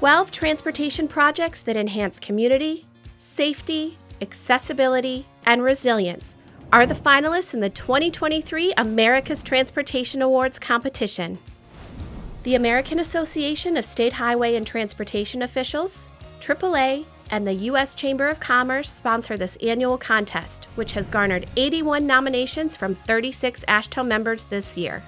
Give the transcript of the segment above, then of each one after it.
12 transportation projects that enhance community, safety, accessibility, and resilience are the finalists in the 2023 America's Transportation Awards competition. The American Association of State Highway and Transportation Officials, AAA, and the U.S. Chamber of Commerce sponsor this annual contest, which has garnered 81 nominations from 36 AASHTO members this year.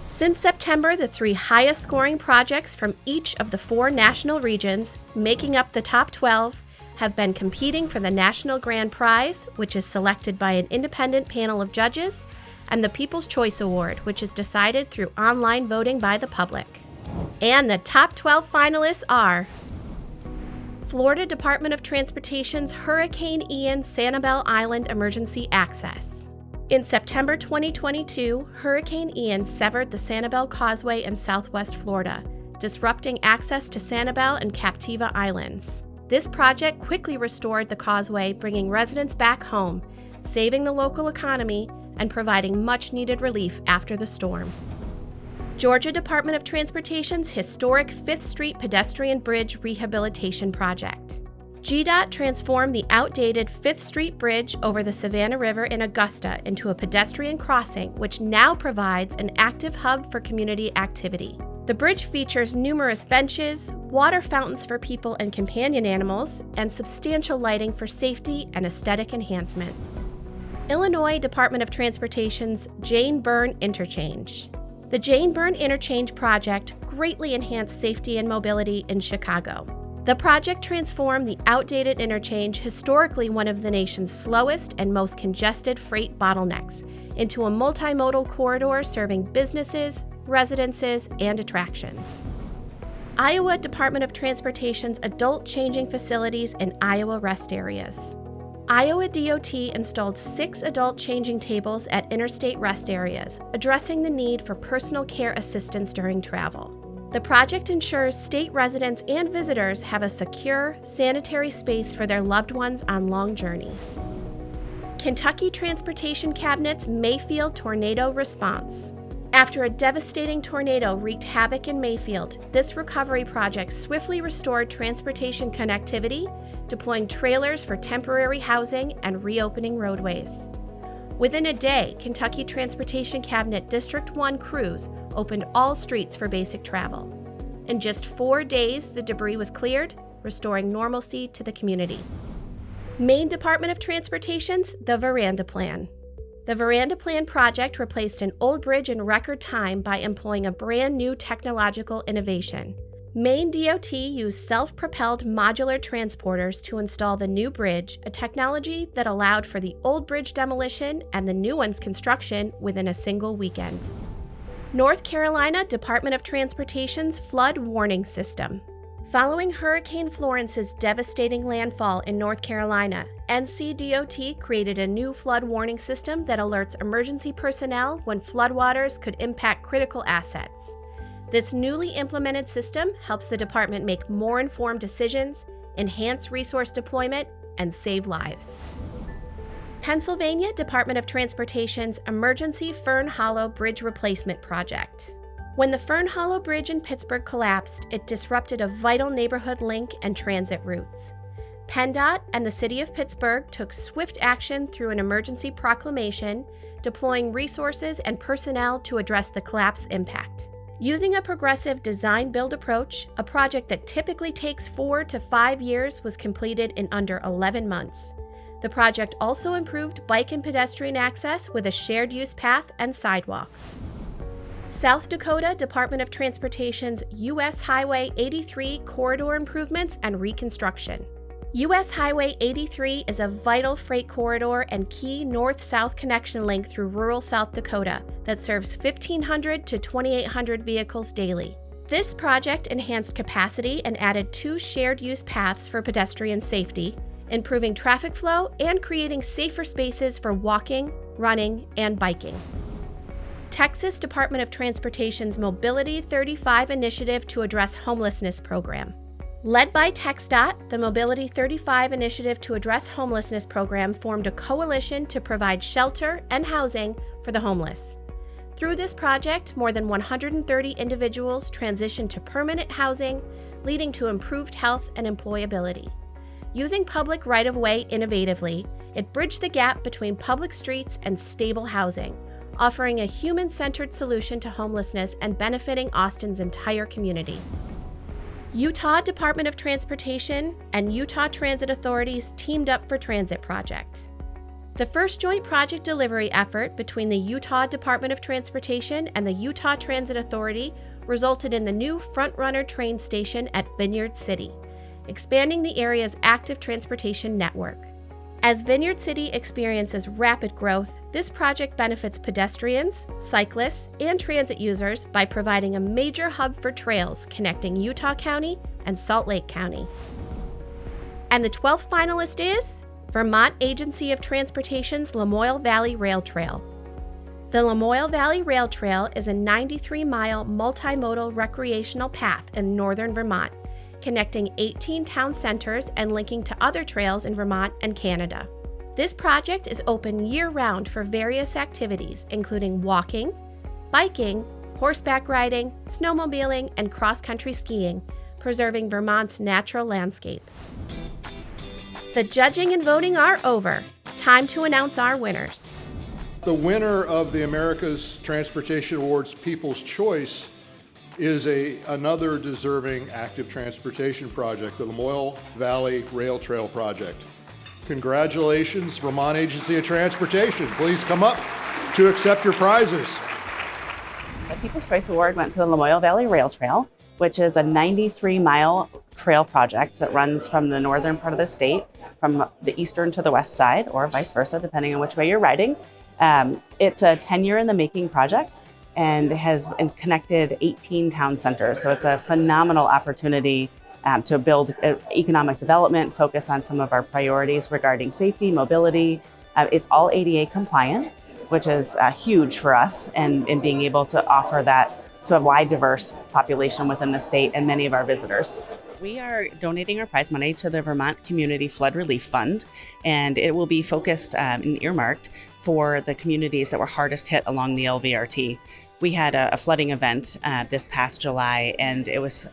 Since September, the 3 highest-scoring projects from each of the 4 national regions, making up the top 12, have been competing for the National Grand Prize, which is selected by an independent panel of judges, and the People's Choice Award, which is decided through online voting by the public. And the top 12 finalists are Florida Department of Transportation's Hurricane Ian Sanibel Island Emergency Access. In September 2022, Hurricane Ian severed the Sanibel Causeway in southwest Florida, disrupting access to Sanibel and Captiva Islands. This project quickly restored the causeway, bringing residents back home, saving the local economy, and providing much-needed relief after the storm. Georgia Department of Transportation's historic 5th Street Pedestrian Bridge Rehabilitation Project. GDOT transformed the outdated 5th Street Bridge over the Savannah River in Augusta into a pedestrian crossing, which now provides an active hub for community activity. The bridge features numerous benches, water fountains for people and companion animals, and substantial lighting for safety and aesthetic enhancement. Illinois Department of Transportation's Jane Byrne Interchange. The Jane Byrne Interchange project greatly enhanced safety and mobility in Chicago. The project transformed the outdated interchange, historically one of the nation's slowest and most congested freight bottlenecks, into a multimodal corridor serving businesses, residences, and attractions. Iowa Department of Transportation's adult changing facilities in Iowa rest areas. Iowa DOT installed 6 adult changing tables at interstate rest areas, addressing the need for personal care assistance during travel. The project ensures state residents and visitors have a secure, sanitary space for their loved ones on long journeys. Kentucky Transportation Cabinet's Mayfield Tornado Response. After a devastating tornado wreaked havoc in Mayfield, this recovery project swiftly restored transportation connectivity, deploying trailers for temporary housing and reopening roadways. Within a day, Kentucky Transportation Cabinet District 1 crews opened all streets for basic travel. In just 4 days, the debris was cleared, restoring normalcy to the community. Maine Department of Transportation's The Veranda Plan. The Veranda Plan project replaced an old bridge in record time by employing a brand new technological innovation. Maine DOT used self-propelled modular transporters to install the new bridge, a technology that allowed for the old bridge demolition and the new one's construction within a single weekend. North Carolina Department of Transportation's Flood Warning System. Following Hurricane Florence's devastating landfall in North Carolina, NCDOT created a new flood warning system that alerts emergency personnel when floodwaters could impact critical assets. This newly implemented system helps the department make more informed decisions, enhance resource deployment, and save lives. Pennsylvania Department of Transportation's Emergency Fern Hollow Bridge Replacement Project. When the Fern Hollow Bridge in Pittsburgh collapsed, it disrupted a vital neighborhood link and transit routes. PennDOT and the City of Pittsburgh took swift action through an emergency proclamation, deploying resources and personnel to address the collapse impact. Using a progressive design-build approach, a project that typically takes 4 to 5 years was completed in under 11 months. The project also improved bike and pedestrian access with a shared-use path and sidewalks. South Dakota Department of Transportation's U.S. Highway 83 corridor improvements and reconstruction. U.S. Highway 83 is a vital freight corridor and key north-south connection link through rural South Dakota that serves 1,500 to 2,800 vehicles daily. This project enhanced capacity and added 2 shared-use paths for pedestrian safety, improving traffic flow and creating safer spaces for walking, running, and biking. Texas Department of Transportation's Mobility 35 initiative to address homelessness program. Led by TxDOT, the Mobility 35 initiative to address homelessness program formed a coalition to provide shelter and housing for the homeless. Through this project, more than 130 individuals transitioned to permanent housing, leading to improved health and employability. Using public right-of-way innovatively, it bridged the gap between public streets and stable housing, offering a human-centered solution to homelessness and benefiting Austin's entire community. Utah Department of Transportation and Utah Transit Authorities teamed up for Transit Project. The first joint project delivery effort between the Utah Department of Transportation and the Utah Transit Authority resulted in the new front-runner train station at Vineyard City, expanding the area's active transportation network. As Vineyard City experiences rapid growth, this project benefits pedestrians, cyclists, and transit users by providing a major hub for trails connecting Utah County and Salt Lake County. And the 12th finalist is Vermont Agency of Transportation's Lamoille Valley Rail Trail. The Lamoille Valley Rail Trail is a 93-mile multimodal recreational path in northern Vermont, connecting 18 town centers and linking to other trails in Vermont and Canada. This project is open year-round for various activities, including walking, biking, horseback riding, snowmobiling, and cross-country skiing, preserving Vermont's natural landscape. The judging and voting are over. Time to announce our winners. The winner of the America's Transportation Awards People's Choice is another deserving active transportation project, the Lamoille Valley Rail Trail Project. Congratulations, Vermont Agency of Transportation. Please come up to accept your prizes. The People's Choice Award went to the Lamoille Valley Rail Trail, which is a 93-mile trail project that runs from the northern part of the state, from the eastern to the west side, or vice versa, depending on which way you're riding. It's a 10-year in the making project and has connected 18 town centers. So it's a phenomenal opportunity to build economic development, focus on some of our priorities regarding safety, mobility. It's all ADA compliant, which is huge for us, and in being able to offer that to a wide, diverse population within the state and many of our visitors. We are donating our prize money to the Vermont Community Flood Relief Fund, and it will be focused and earmarked for the communities that were hardest hit along the LVRT. We had a flooding event this past July, and it was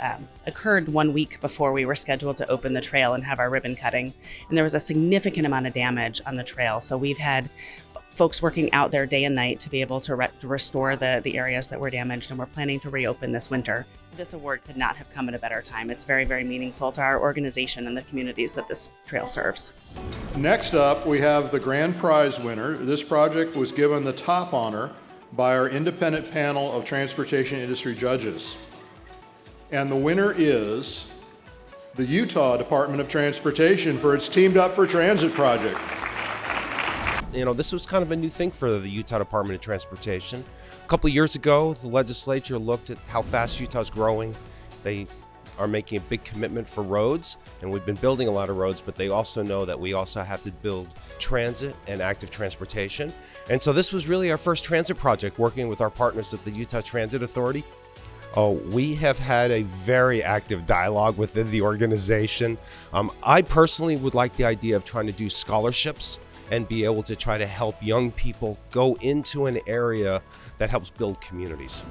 occurred 1 week before we were scheduled to open the trail and have our ribbon cutting. And there was a significant amount of damage on the trail. So we've had folks working out there day and night to be able to restore the areas that were damaged, and we're planning to reopen this winter. This award could not have come at a better time. It's very, very meaningful to our organization and the communities that this trail serves. Next up, we have the grand prize winner. This project was given the top honor by our independent panel of transportation industry judges. And the winner is the Utah Department of Transportation for its Teamed Up for Transit project. You know, this was kind of a new thing for the Utah Department of Transportation. A couple of years ago, the legislature looked at how fast Utah's growing. They are making a big commitment for roads, and we've been building a lot of roads, but they also know that we also have to build transit and active transportation. And so this was really our first transit project, working with our partners at the Utah Transit Authority. We have had a very active dialogue within the organization. I personally would like the idea of trying to do scholarships and be able to try to help young people go into an area that helps build communities.